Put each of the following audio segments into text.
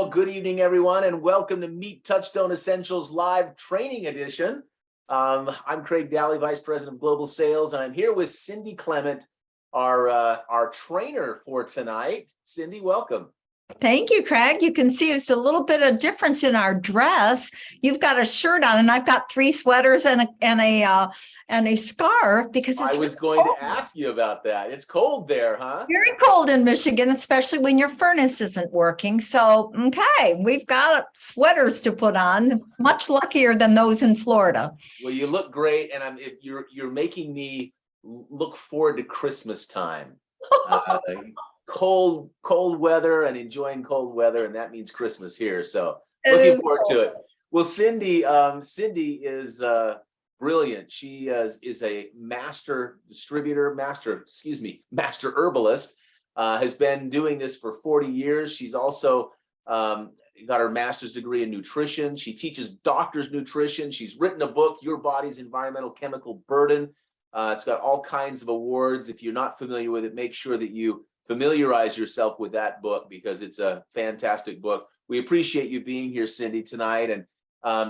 Well, good evening, everyone, and welcome to Meet Touchstone Essentials Live Training Edition. I'm Craig Daly, Vice President of Global Sales, and I'm here with Cindy Klement, our trainer for tonight. Cindy, welcome. Thank you, Craig. You can see it's a little bit of difference in our dress. You've got a shirt on, and I've got 3 sweaters and a scarf because it's I was going to ask you about that. It's cold there, huh? Very cold in Michigan, especially when your furnace isn't working. So, okay, we've got sweaters to put on. Much luckier than those in Florida. Well, you look great, and you're making me look forward to Christmas time. Cold weather and enjoying cold weather, and that means Christmas here. So looking forward to it. Well, Cindy is brilliant. She is a master herbalist. Has been doing this for 40 years. She's also got her master's degree in nutrition. She teaches doctors nutrition. She's written a book, Your Body's Environmental Chemical Burden. It's got all kinds of awards. If you're not familiar with it, make sure that you familiarize yourself with that book because it's a fantastic book. We appreciate you being here, Cindy, tonight. And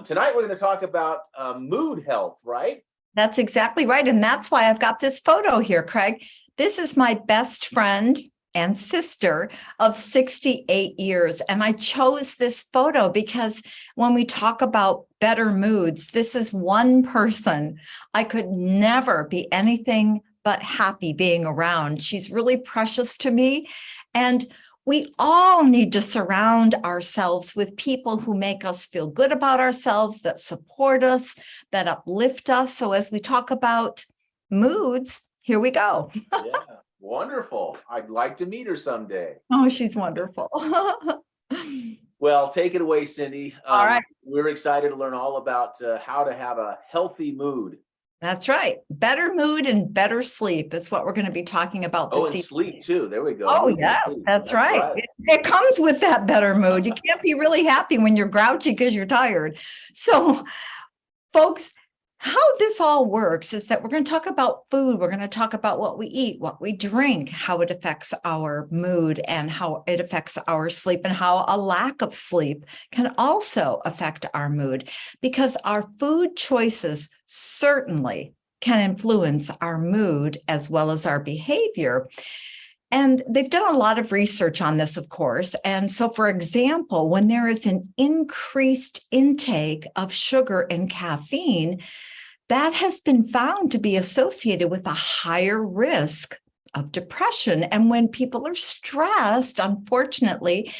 tonight we're going to talk about mood health, right? That's exactly right. And that's why I've got this photo here, Craig. This is my best friend and sister of 68 years. And I chose this photo because when we talk about better moods, this is one person I could never be anything but happy being around. She's really precious to me. And we all need to surround ourselves with people who make us feel good about ourselves, that support us, that uplift us. So as we talk about moods, here we go. Yeah, wonderful. I'd like to meet her someday. Oh, she's wonderful. Well, take it away, Cindy. All right. We're excited to learn all about how to have a healthy mood. That's right. Better mood and better sleep is what we're going to be talking about this evening. Sleep too. There we go. Oh, yeah, that's right. It comes with that better mood. You can't be really happy when you're grouchy because you're tired. So, folks, how this all works is that we're going to talk about food. We're going to talk about what we eat, what we drink, how it affects our mood and how it affects our sleep, and how a lack of sleep can also affect our mood, because our food choices certainly can influence our mood as well as our behavior. And they've done a lot of research on this, of course. And so, for example, when there is an increased intake of sugar and caffeine, that has been found to be associated with a higher risk of depression. And when people are stressed, unfortunately,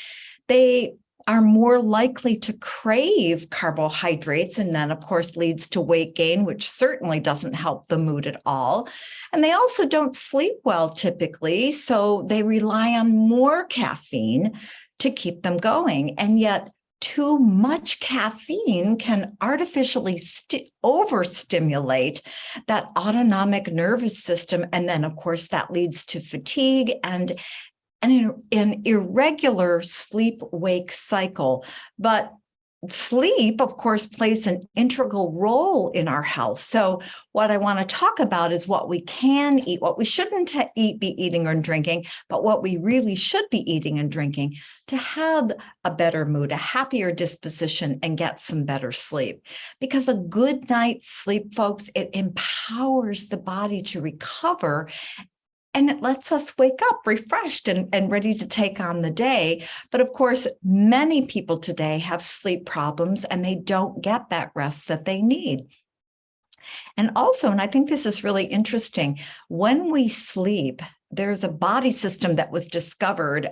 they are more likely to crave carbohydrates, and then, of course, leads to weight gain, which certainly doesn't help the mood at all. And they also don't sleep well typically, so they rely on more caffeine to keep them going. And yet, too much caffeine can artificially overstimulate that autonomic nervous system. And then, of course, that leads to fatigue and an irregular sleep-wake cycle. But sleep, of course, plays an integral role in our health. So what I want to talk about is what we can eat, what we shouldn't be eating or drinking, but what we really should be eating and drinking to have a better mood, a happier disposition, and get some better sleep. Because a good night's sleep, folks, it empowers the body to recover, and it lets us wake up refreshed and ready to take on the day. But of course, many people today have sleep problems and they don't get that rest that they need. And also, and I think this is really interesting, when we sleep, there's a body system that was discovered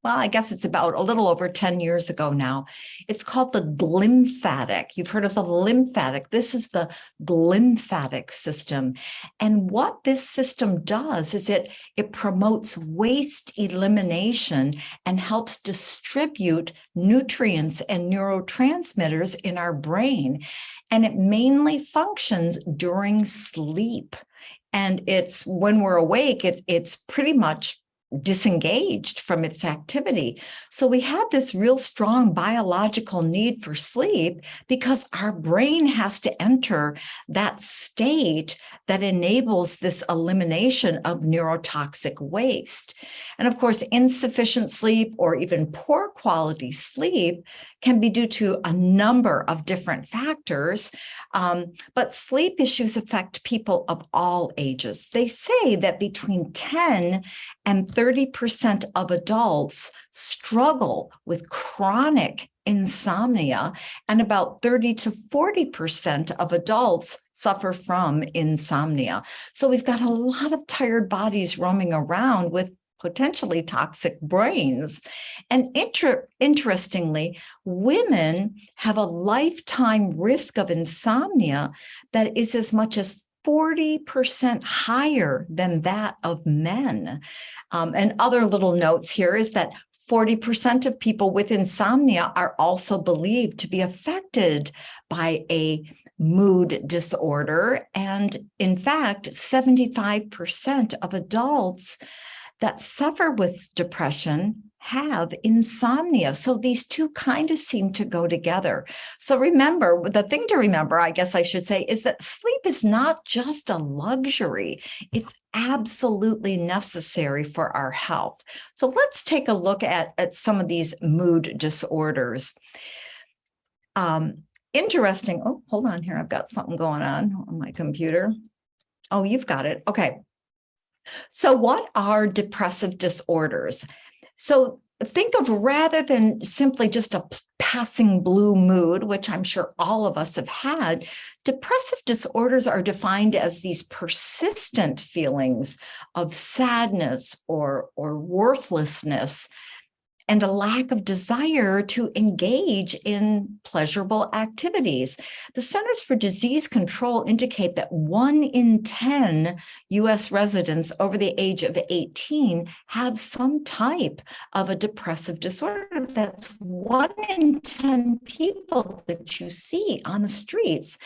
I guess it's about a little over 10 years ago now. It's called the glymphatic. You've heard of the lymphatic. This is the glymphatic system. And what this system does is it promotes waste elimination and helps distribute nutrients and neurotransmitters in our brain. And it mainly functions during sleep. And it's when we're awake, it's pretty much disengaged from its activity. So we had this real strong biological need for sleep because our brain has to enter that state that enables this elimination of neurotoxic waste. And of course, insufficient sleep or even poor quality sleep can be due to a number of different factors, but sleep issues affect people of all ages. They say that between 10 and 30% of adults struggle with chronic insomnia, and about 30 to 40% of adults suffer from insomnia. So we've got a lot of tired bodies roaming around with potentially toxic brains. And interestingly, women have a lifetime risk of insomnia that is as much as 40% higher than that of men. And other little notes here is that 40% of people with insomnia are also believed to be affected by a mood disorder. And in fact, 75% of adults that suffer with depression have insomnia. So these two kind of seem to go together. So remember, the thing to remember, I guess I should say, is that sleep is not just a luxury. It's absolutely necessary for our health. So let's take a look at some of these mood disorders. Interesting. Oh, hold on here. I've got something going on my computer. Oh, you've got it. Okay. So what are depressive disorders? So think of, rather than simply just a passing blue mood, which I'm sure all of us have had, depressive disorders are defined as these persistent feelings of sadness or worthlessness, and a lack of desire to engage in pleasurable activities. The Centers for Disease Control indicate that 1 in 10 U.S. residents over the age of 18 have some type of a depressive disorder. That's 1 in 10 people that you see on the streets.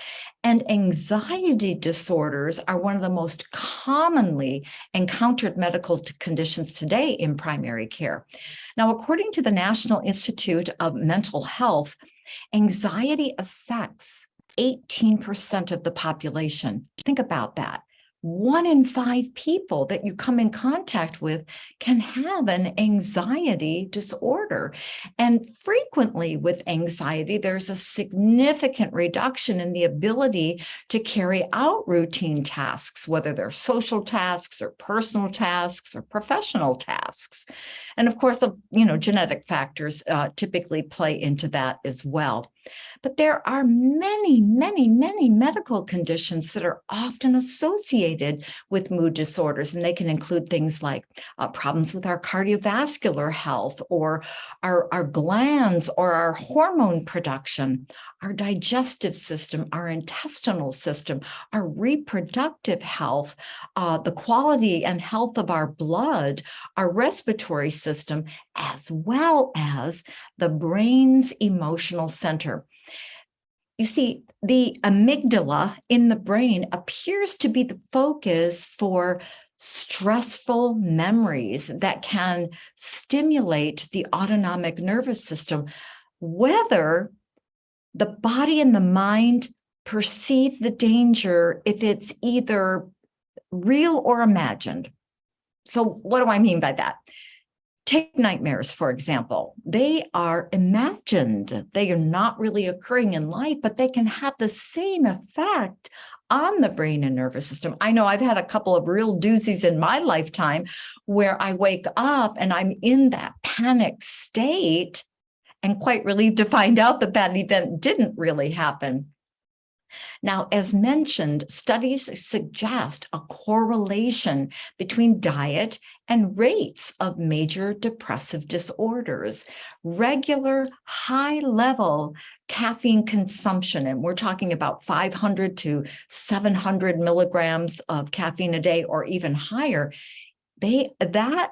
And anxiety disorders are one of the most commonly encountered medical conditions today in primary care. Now, according to the National Institute of Mental Health, anxiety affects 18% of the population. Think about that. 1 in 5 people that you come in contact with can have an anxiety disorder. And frequently with anxiety, there's a significant reduction in the ability to carry out routine tasks, whether they're social tasks or personal tasks or professional tasks. And of course, genetic factors typically play into that as well. But there are many, many, many medical conditions that are often associated with mood disorders, and they can include things like problems with our cardiovascular health, or our glands, or our hormone production, our digestive system, our intestinal system, our reproductive health, the quality and health of our blood, our respiratory system, as well as the brain's emotional center. You see, the amygdala in the brain appears to be the focus for stressful memories that can stimulate the autonomic nervous system, whether the body and the mind perceive the danger, if it's either real or imagined. So what do I mean by that? Take nightmares, for example. They are imagined. They are not really occurring in life, but they can have the same effect on the brain and nervous system. I know I've had a couple of real doozies in my lifetime where I wake up and I'm in that panic state and quite relieved to find out that that event didn't really happen. Now, as mentioned, studies suggest a correlation between diet and rates of major depressive disorders. Regular high-level caffeine consumption, and we're talking about 500 to 700 milligrams of caffeine a day or even higher, that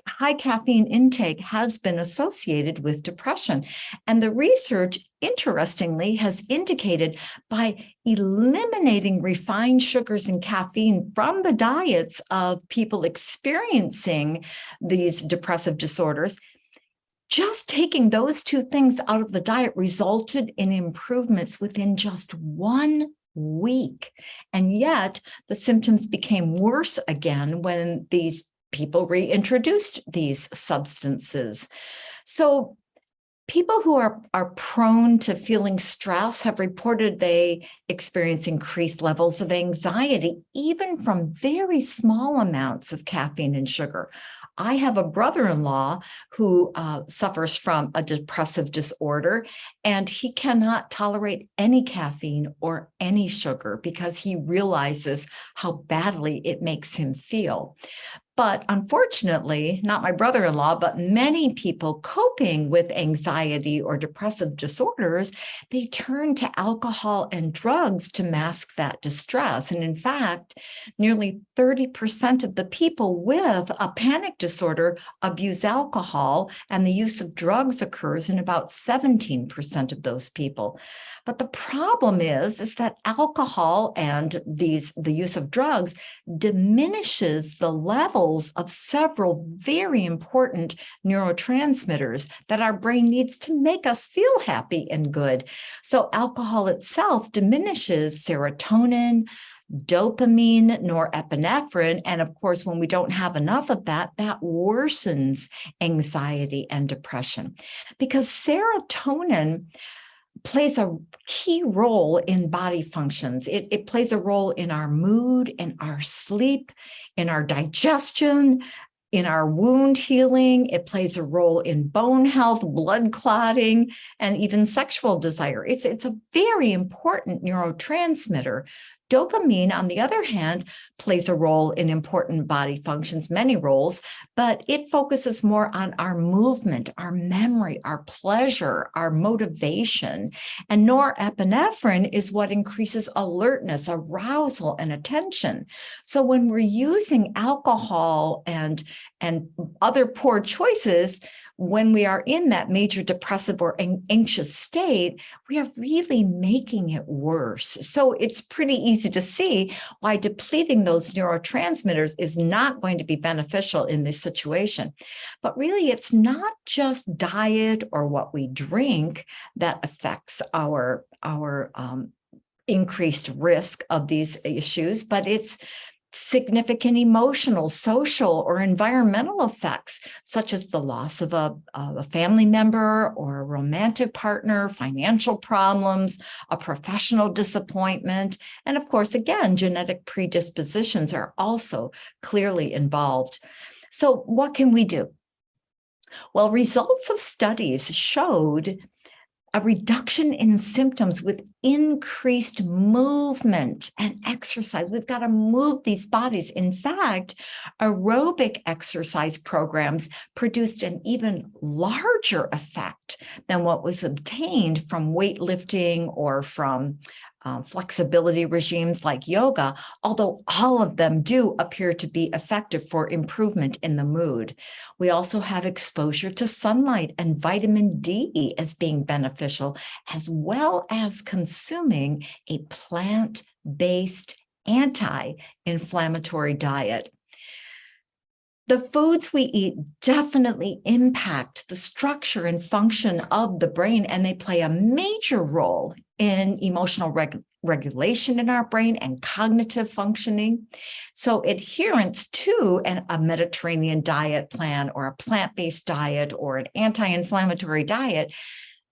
high caffeine intake has been associated with depression. And the research, interestingly, has indicated by eliminating refined sugars and caffeine from the diets of people experiencing these depressive disorders, just taking those two things out of the diet resulted in improvements within just 1 week. And yet the symptoms became worse again when these people reintroduced these substances. So people who are prone to feeling stress have reported they experience increased levels of anxiety, even from very small amounts of caffeine and sugar. I have a brother-in-law who suffers from a depressive disorder, and he cannot tolerate any caffeine or any sugar because he realizes how badly it makes him feel. But unfortunately, not my brother-in-law, but many people coping with anxiety or depressive disorders, they turn to alcohol and drugs to mask that distress. And in fact, nearly 30% of the people with a panic disorder abuse alcohol, and the use of drugs occurs in about 17% of those people. But the problem is that alcohol and the use of drugs diminishes the levels of several very important neurotransmitters that our brain needs to make us feel happy and good. So alcohol itself diminishes serotonin, dopamine, norepinephrine. And of course, when we don't have enough of that, that worsens anxiety and depression. Because serotonin plays a key role in body functions. It plays a role in our mood, in our sleep, in our digestion, in our wound healing. It plays a role in bone health, blood clotting, and even sexual desire. It's a very important neurotransmitter. Dopamine, on the other hand, plays a role in important body functions, many roles, but it focuses more on our movement, our memory, our pleasure, our motivation. And norepinephrine is what increases alertness, arousal, and attention. So when we're using alcohol and other poor choices, when we are in that major depressive or anxious state, we are really making it worse. So it's pretty easy to see why depleting those neurotransmitters is not going to be beneficial in this situation. But really, it's not just diet or what we drink that affects our increased risk of these issues, but it's significant emotional, social, or environmental effects, such as the loss of a family member or a romantic partner, financial problems, a professional disappointment, and of course, again, genetic predispositions are also clearly involved. So what can we do? Well, results of studies showed a reduction in symptoms with increased movement and exercise. We've got to move these bodies. In fact, aerobic exercise programs produced an even larger effect than what was obtained from weightlifting or from flexibility regimes like yoga, although all of them do appear to be effective for improvement in the mood. We also have exposure to sunlight and vitamin D as being beneficial, as well as consuming a plant-based anti-inflammatory diet. The foods we eat definitely impact the structure and function of the brain, and they play a major role in emotional regulation in our brain and cognitive functioning. So adherence to a Mediterranean diet plan or a plant-based diet or an anti-inflammatory diet,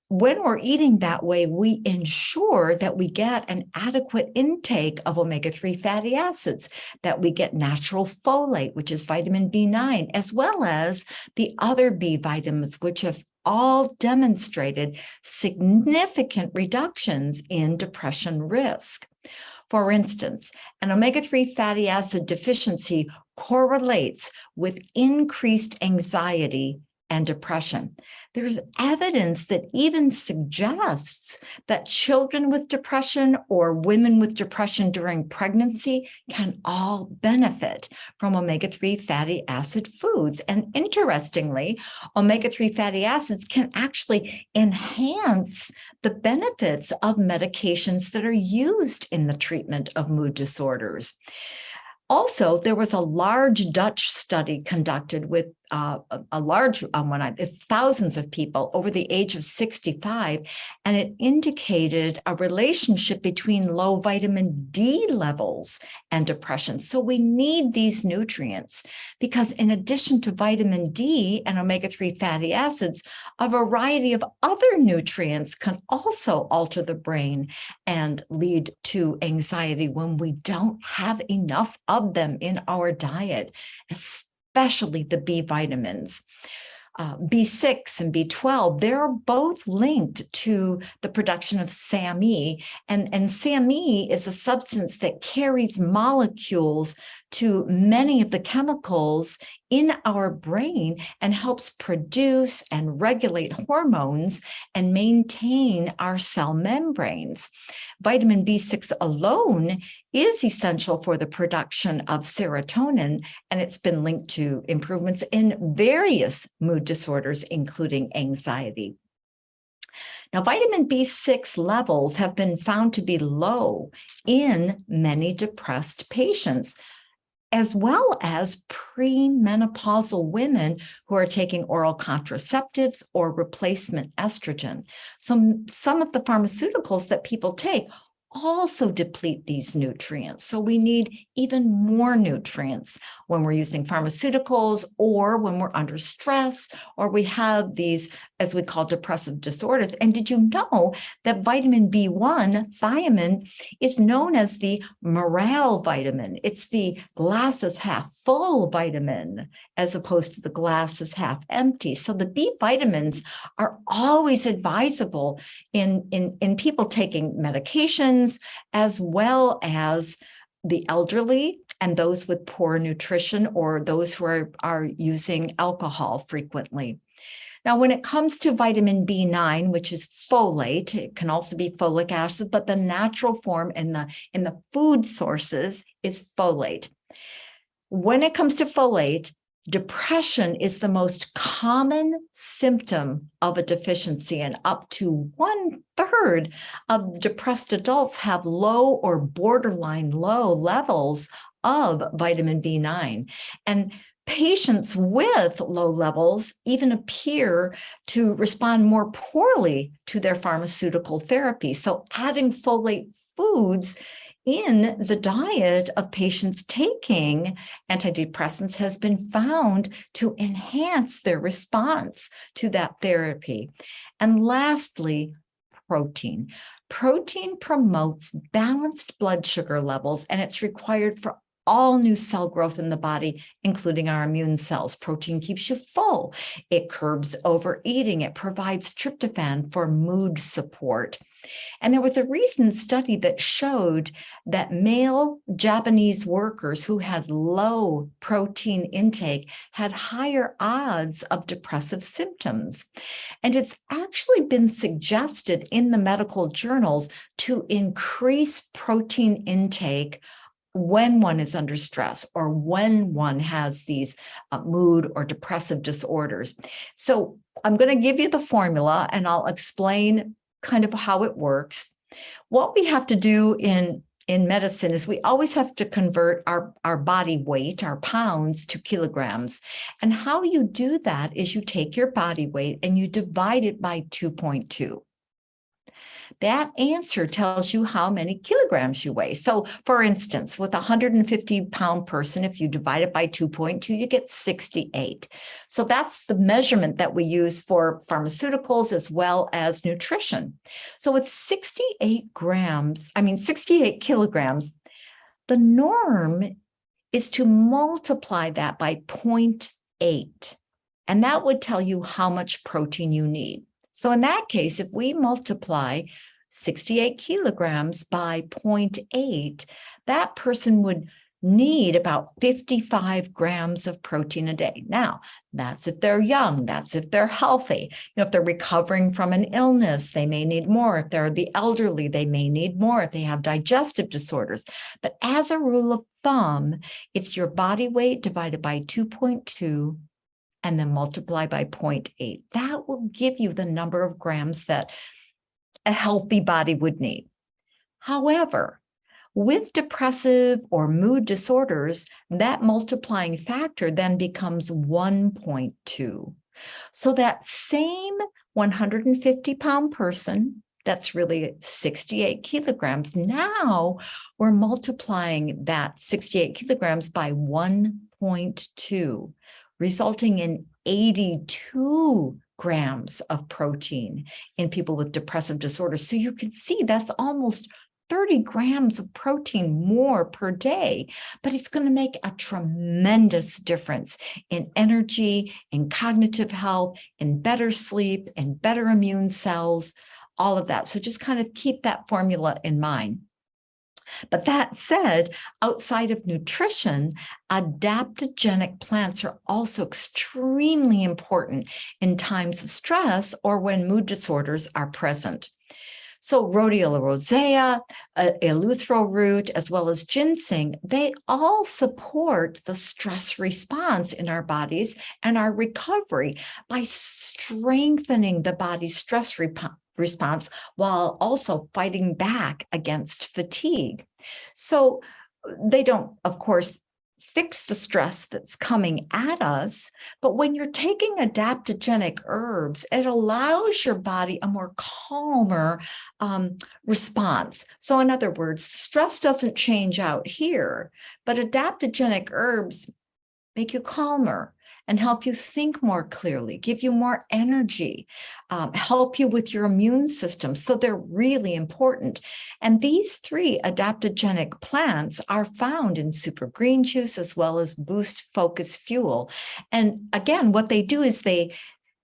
when we're eating that way, we ensure that we get an adequate intake of omega-3 fatty acids, that we get natural folate, which is vitamin B9, as well as the other B vitamins, which have all demonstrated significant reductions in depression risk. For instance, an omega-3 fatty acid deficiency correlates with increased anxiety and depression. There's evidence that even suggests that children with depression or women with depression during pregnancy can all benefit from omega-3 fatty acid foods. And interestingly, omega-3 fatty acids can actually enhance the benefits of medications that are used in the treatment of mood disorders. Also, there was a large Dutch study conducted with a large one, thousands of people over the age of 65, and it indicated a relationship between low vitamin D levels and depression. So we need these nutrients because in addition to vitamin D and omega-3 fatty acids, a variety of other nutrients can also alter the brain and lead to anxiety when we don't have enough of them in our diet, especially the B vitamins. B6 and B12, they're both linked to the production of SAMe. And SAMe is a substance that carries molecules to many of the chemicals in our brain and helps produce and regulate hormones and maintain our cell membranes. Vitamin B6 alone is essential for the production of serotonin, and it's been linked to improvements in various mood disorders, including anxiety. Now, vitamin B6 levels have been found to be low in many depressed patients, as well as premenopausal women who are taking oral contraceptives or replacement estrogen. So some of the pharmaceuticals that people take also deplete these nutrients. So we need even more nutrients when we're using pharmaceuticals or when we're under stress or we have these, as we call, depressive disorders. And did you know that vitamin B1, thiamine, is known as the morale vitamin? It's the glass is half full vitamin as opposed to the glass is half empty. So the B vitamins are always advisable in people taking medications, as well as the elderly and those with poor nutrition or those who are using alcohol frequently. Now, when it comes to vitamin B9, which is folate, it can also be folic acid, but the natural form in the food sources is folate. When it comes to folate, depression is the most common symptom of a deficiency, and up to 1/3 of depressed adults have low or borderline low levels of vitamin B9. And patients with low levels even appear to respond more poorly to their pharmaceutical therapy. So adding folate foods in the diet of patients taking antidepressants has been found to enhance their response to that therapy. And lastly, protein. Protein promotes balanced blood sugar levels, and it's required for all new cell growth in the body, including our immune cells. Protein keeps you full. It curbs overeating. It provides tryptophan for mood support. And there was a recent study that showed that male Japanese workers who had low protein intake had higher odds of depressive symptoms. And it's actually been suggested in the medical journals to increase protein intake when one is under stress or when one has these mood or depressive disorders. So I'm going to give you the formula and I'll explain kind of how it works. What we have to do in medicine is we always have to convert our body weight, our pounds, to kilograms. And how you do that is you take your body weight and you divide it by 2.2. That answer tells you how many kilograms you weigh. So for instance, with a 150-pound person, if you divide it by 2.2, you get 68. So that's the measurement that we use for pharmaceuticals as well as nutrition. So with 68 kilograms, the norm is to multiply that by 0.8. And that would tell you how much protein you need. So in that case, if we multiply 68 kilograms by 0.8, that person would need about 55 grams of protein a day. Now, that's if they're young, that's if they're healthy. If they're recovering from an illness, they may need more. If they're the elderly, they may need more. If they have digestive disorders. But as a rule of thumb, it's your body weight divided by 2.2 and then multiply by 0.8. That will give you the number of grams that a healthy body would need. However, with depressive or mood disorders, that multiplying factor then becomes 1.2. So that same 150-pound person, that's really 68 kilograms, now we're multiplying that 68 kilograms by 1.2, resulting in 82 grams of protein in people with depressive disorders. So you can see that's almost 30 grams of protein more per day, but it's going to make a tremendous difference in energy, in cognitive health, in better sleep, in better immune cells, all of that. So just kind of keep that formula in mind. But that said, outside of nutrition, adaptogenic plants are also extremely important in times of stress or when mood disorders are present. So rhodiola rosea, eleuthero root, as well as ginseng, they all support the stress response in our bodies and our recovery by strengthening the body's stress response while also fighting back against fatigue. So they don't, of course, fix the stress that's coming at us, but when you're taking adaptogenic herbs, it allows your body a more calmer response. So in other words, stress doesn't change out here, but adaptogenic herbs make you calmer and help you think more clearly, give you more energy, help you with your immune system. So they're really important. And these three adaptogenic plants are found in super green juice as well as Boost Focus Fuel. And again, what they do is they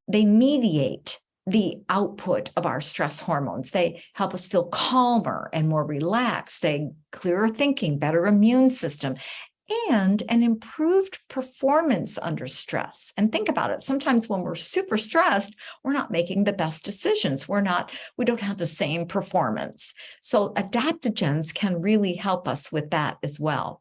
mediate the output of our stress hormones. They help us feel calmer and more relaxed, they clearer thinking, better immune system, and an improved performance under stress. And think about it. Sometimes when we're super stressed, we're not making the best decisions. We don't have the same performance. So adaptogens can really help us with that as well.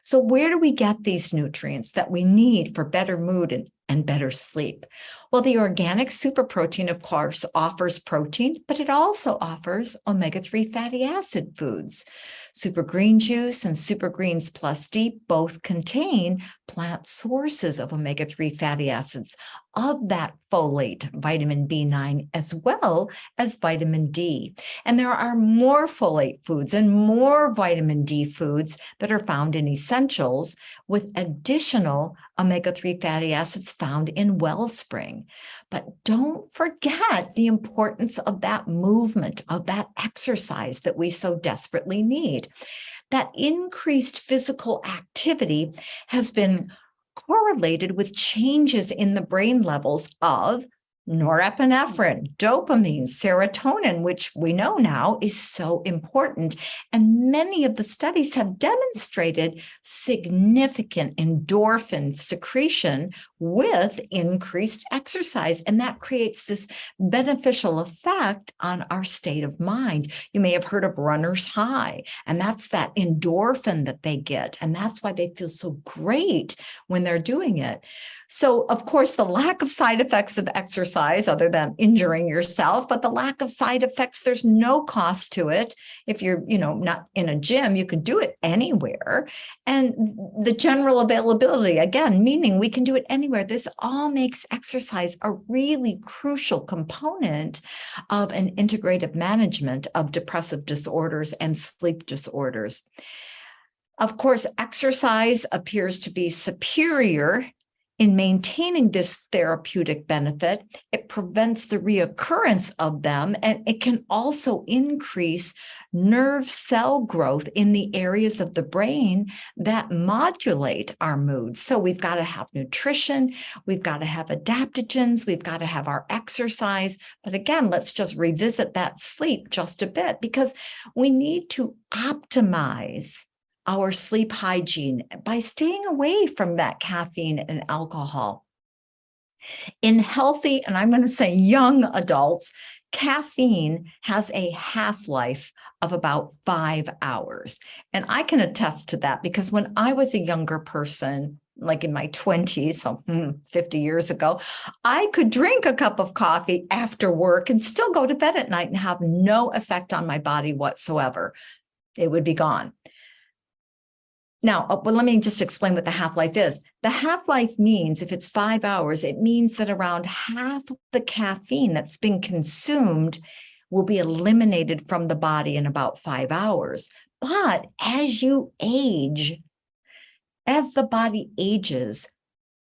So where do we get these nutrients that we need for better mood and better sleep? Well, the organic super protein, of course, offers protein, but it also offers omega-3 fatty acid foods. Super green juice and super greens plus D both contain plant sources of omega-3 fatty acids of that folate, vitamin B9, as well as vitamin D. And there are more folate foods and more vitamin D foods that are found in essentials, with additional omega-3 fatty acids found in wellspring. But don't forget the importance of that movement, of that exercise that we so desperately need. That increased physical activity has been correlated with changes in the brain levels of norepinephrine, dopamine, serotonin, which we know now is so important. And many of the studies have demonstrated significant endorphin secretion with increased exercise. And that creates this beneficial effect on our state of mind. You may have heard of runner's high, and that's that endorphin that they get. And that's why they feel so great when they're doing it. So, of course, the lack of side effects of exercise, other than injuring yourself, but the lack of side effects, there's no cost to it. If you're, not in a gym, you can do it anywhere. And the general availability, again, meaning we can do it anywhere. This all makes exercise a really crucial component of an integrative management of depressive disorders and sleep disorders. Of course, exercise appears to be superior in maintaining this therapeutic benefit. It prevents the reoccurrence of them, and it can also increase nerve cell growth in the areas of the brain that modulate our moods. So we've got to have nutrition, we've got to have adaptogens, we've got to have our exercise. But again, let's just revisit that sleep just a bit, because we need to optimize our sleep hygiene by staying away from that caffeine and alcohol. In healthy, and I'm going to say young adults, caffeine has a half-life of about 5 hours. And I can attest to that because when I was a younger person, like in my 20s, so 50 years ago, I could drink a cup of coffee after work and still go to bed at night and have no effect on my body whatsoever. It would be gone. Now, well, let me just explain what the half-life is. The half-life means if it's 5 hours, it means that around half of the caffeine that's been consumed will be eliminated from the body in about 5 hours. But as you age, as the body ages,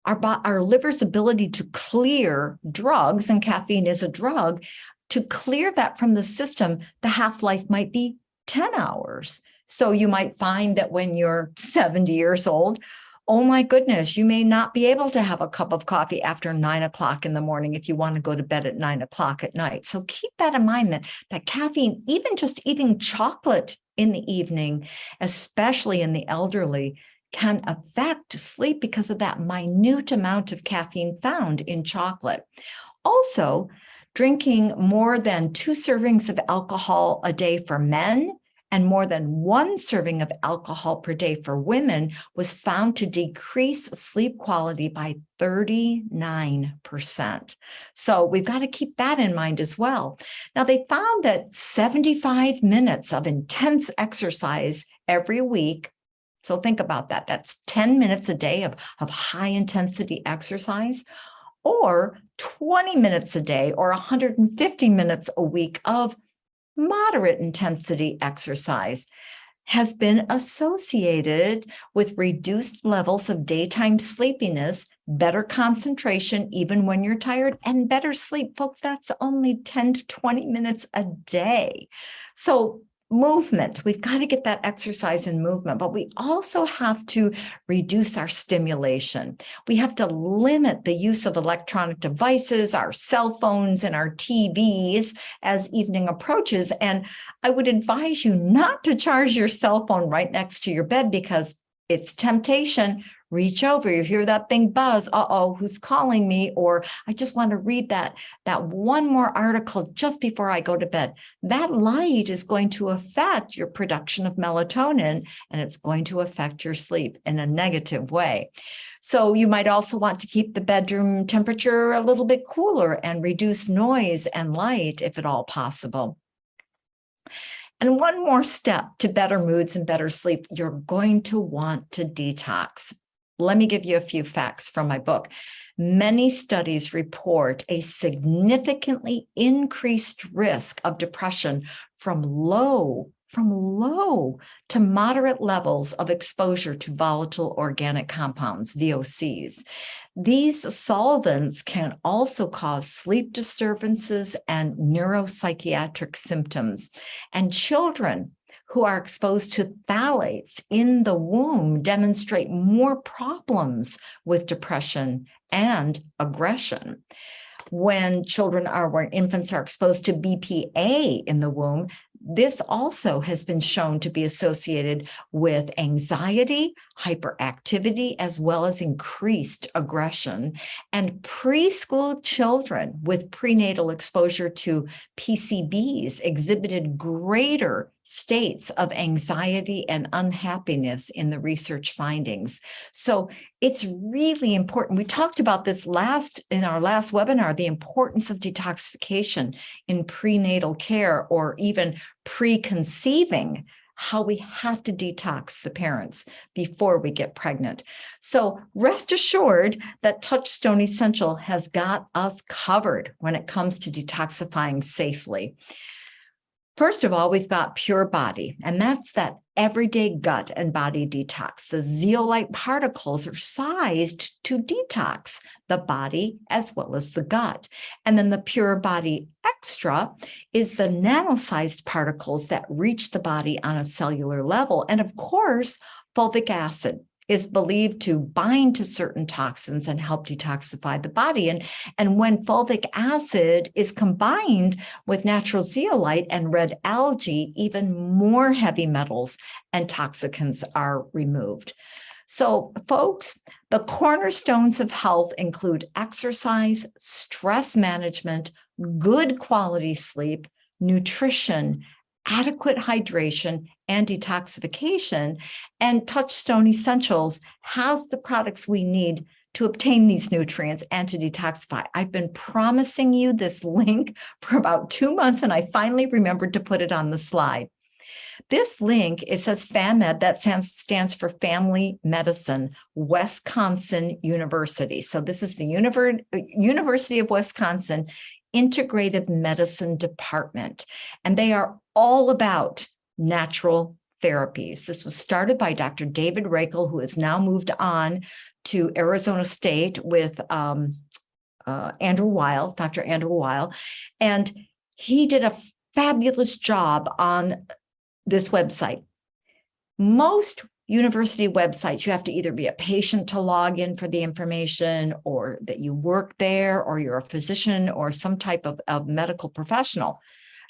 our liver's ability to clear drugs, and caffeine is a drug, to clear that from the system, the half-life might be 10 hours. So you might find that when you're 70 years old, oh my goodness, you may not be able to have a cup of coffee after 9 o'clock in the morning if you want to go to bed at 9 o'clock at night. So keep that in mind, that caffeine, even just eating chocolate in the evening, especially in the elderly, can affect sleep because of that minute amount of caffeine found in chocolate. Also, drinking more than 2 servings of alcohol a day for men and more than 1 serving of alcohol per day for women was found to decrease sleep quality by 39%. So we've got to keep that in mind as well. Now, they found that 75 minutes of intense exercise every week, so think about that, that's 10 minutes a day of high intensity exercise, or 20 minutes a day or 150 minutes a week of moderate intensity exercise has been associated with reduced levels of daytime sleepiness, better concentration even when you're tired, and better sleep. Folks, that's only 10 to 20 minutes a day. So movement, we've got to get that exercise and movement, but we also have to reduce our stimulation. We have to limit the use of electronic devices, our cell phones and our TVs as evening approaches. And I would advise you not to charge your cell phone right next to your bed because it's temptation. Reach over, you hear that thing buzz, uh-oh, who's calling me? Or I just want to read that one more article just before I go to bed. That light is going to affect your production of melatonin, and it's going to affect your sleep in a negative way. So you might also want to keep the bedroom temperature a little bit cooler and reduce noise and light if at all possible. And one more step to better moods and better sleep, you're going to want to detox. Let me give you a few facts from my book. Many studies report a significantly increased risk of depression from low to moderate levels of exposure to volatile organic compounds, VOCs. These solvents can also cause sleep disturbances and neuropsychiatric symptoms. And children who are exposed to phthalates in the womb demonstrate more problems with depression and aggression. When infants are exposed to BPA in the womb, this also has been shown to be associated with anxiety, hyperactivity, as well as increased aggression. And preschool children with prenatal exposure to PCBs exhibited greater states of anxiety and unhappiness in the research findings. So it's really important. We talked about this in our last webinar, the importance of detoxification in prenatal care or even preconceiving, how we have to detox the parents before we get pregnant. So rest assured that Touchstone Essential has got us covered when it comes to detoxifying safely. First of all, we've got Pure Body, and that's that everyday gut and body detox. The zeolite particles are sized to detox the body as well as the gut. And then the Pure Body Extra is the nano-sized particles that reach the body on a cellular level. And of course, fulvic acid. is believed to bind to certain toxins and help detoxify the body. And when fulvic acid is combined with natural zeolite and red algae, even more heavy metals and toxicants are removed. So, folks, the cornerstones of health include exercise, stress management, good quality sleep, nutrition, adequate hydration, and detoxification. And Touchstone Essentials has the products we need to obtain these nutrients and to detoxify. I've been promising you this link for about 2 months, and I finally remembered to put it on the slide. This link, it says FAMED, that stands for Family Medicine, Wisconsin University. So this is the University of Wisconsin Integrative Medicine Department, and they are all about natural therapies. This was started by Dr. David Rakel, who has now moved on to Arizona State with Andrew Weil, Dr. Andrew Weil, and he did a fabulous job on this website. Most university websites, you have to either be a patient to log in for the information, or that you work there, or you're a physician or some type of medical professional.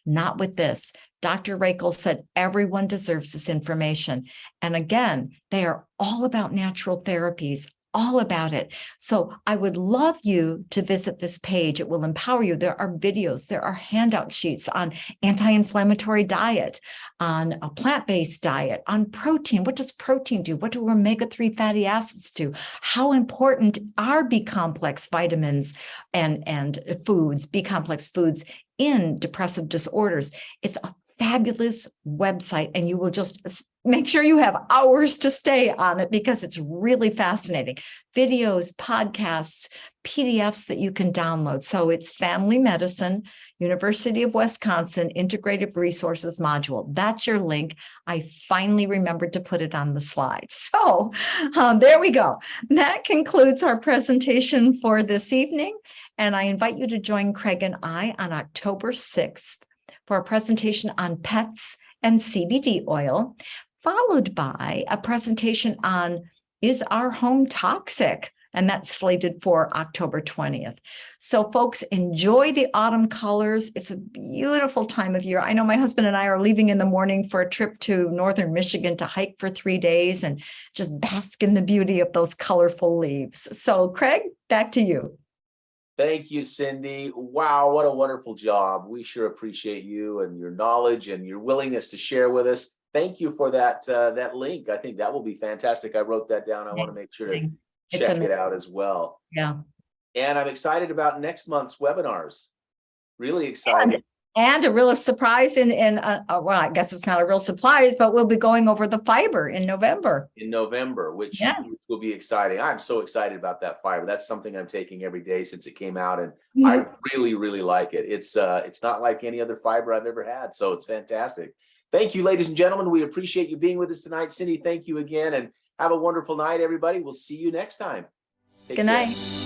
Not with this. Dr. Rakel said everyone deserves this information. And again, they are all about natural therapies, all about it. So I would love you to visit this page. It will empower you. There are videos, there are handout sheets on anti-inflammatory diet, on a plant-based diet, on protein. What does protein do? What do omega-3 fatty acids do? How important are B-complex vitamins and foods, B-complex foods in depressive disorders? It's a fabulous website, and you will just make sure you have hours to stay on it because it's really fascinating. Videos, podcasts, PDFs that you can download. So it's Family Medicine, University of Wisconsin Integrative Resources Module. That's your link. I finally remembered to put it on the slide. So there we go. That concludes our presentation for this evening. And I invite you to join Craig and I on October 6th for a presentation on pets and CBD oil, followed by a presentation on Is Our Home Toxic? And that's slated for October 20th. So folks, enjoy the autumn colors. It's a beautiful time of year. I know my husband and I are leaving in the morning for a trip to northern Michigan to hike for 3 days and just bask in the beauty of those colorful leaves. So Craig, back to you. Thank you, Cindy. Wow, what a wonderful job. We sure appreciate you and your knowledge and your willingness to share with us. Thank you for that link. I think that will be fantastic. I wrote that down. I want to make sure to check it out as well. Yeah. And I'm excited about next month's webinars. Really excited. And a real surprise well, I guess it's not a real surprise, but we'll be going over the fiber in November. Which will be exciting. I'm so excited about that fiber. That's something I'm taking every day since it came out, and I really, really like it. It's not like any other fiber I've ever had, so it's fantastic. Thank you, ladies and gentlemen. We appreciate you being with us tonight. Cindy, thank you again, and have a wonderful night, everybody. We'll see you next time. Good night.